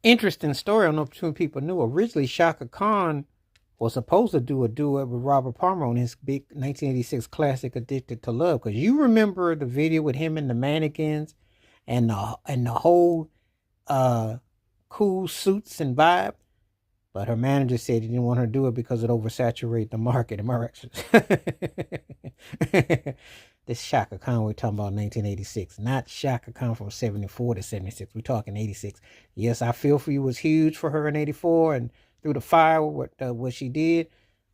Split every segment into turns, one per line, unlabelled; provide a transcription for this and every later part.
Interesting story. I don't know if too many people knew. Originally, Shaka Khan was supposed to do a duet with Robert Palmer on his big 1986 classic "Addicted to Love." Because you remember the video with him and the mannequins, and the whole uh cool suits and vibe. But her manager said he didn't want her to do it because it oversaturated the market. Am I right? This Shaka Khan we're talking about 1986, not Shaka Khan from 74 to 76. We're talking 86. Yes, I Feel For You was huge for her in 84 and Through the Fire, what she did.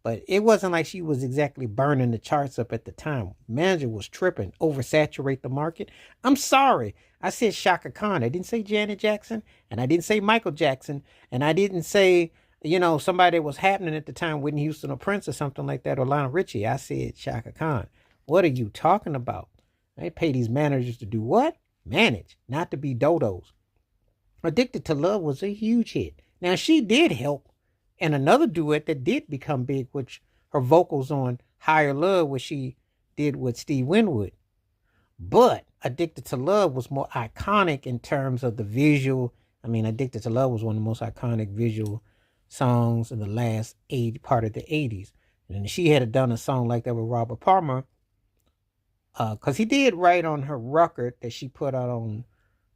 But it wasn't like she was exactly burning the charts up at the time. Manager was tripping, oversaturate the market. I'm sorry. I said Shaka Khan. I didn't say Janet Jackson, and I didn't say Michael Jackson, and I didn't say somebody that was happening at the time, Whitney Houston or Prince or something like that, or Lionel Richie. I said Shaka Khan. What are you talking about? They pay these managers to do what? Manage, not to be dodos. Addicted to Love was a huge hit. Now, she did help in another duet that did become big, which her vocals on Higher Love, which she did with Steve Winwood. But Addicted to Love was more iconic in terms of the visual. I mean, Addicted to Love was one of the most iconic visual songs in the last part of the 80s. And she had done a song like that with Robert Palmer, because he did write on her record that she put out on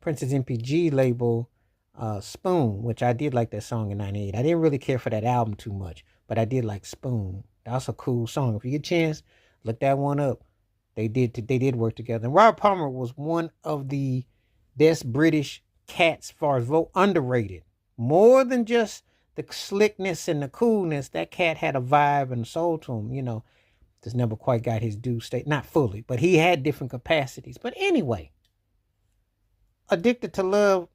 Prince's MPG label, Spoon, which I did like that song in 98. I didn't really care for that album too much, but I did like Spoon. That's a cool song. If you get a chance, look that one up. They did work together. And Robert Palmer was one of the best British cats as far as vote, underrated. More than just the slickness and the coolness, that cat had a vibe and soul to him. Just never quite got his due state. Not fully, but he had different capacities. But anyway, Addicted to Love,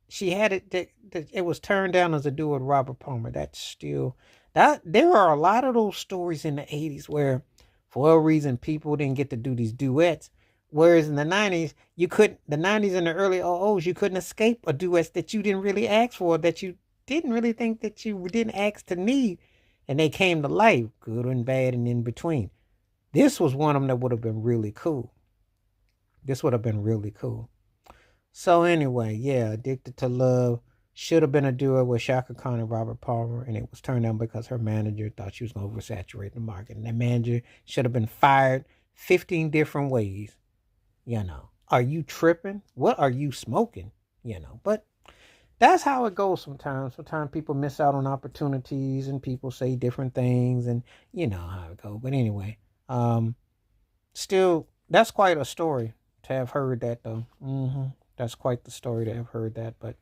she had it was turned down as a duo with Robert Palmer. That's still that there are a lot of those stories in the 80s where for a reason people didn't get to do these duets. Whereas in the 90s, the 90s and the early 00s, you couldn't escape a duet that you didn't really ask for, that you didn't really think that you didn't ask to need. And they came to life, good and bad and in between. This was one of them that would have been really cool. This would have been really cool. So anyway, yeah, Addicted to Love should have been a duo with Shaka Khan and Robert Palmer, and it was turned down because her manager thought she was going to oversaturate the market. And that manager should have been fired 15 different ways. Are you tripping? What are you smoking? But that's how it goes sometimes. Sometimes people miss out on opportunities and people say different things, and you know how it goes. But anyway, um, still, that's quite a story to have heard that, though. That's quite the story to have heard that. But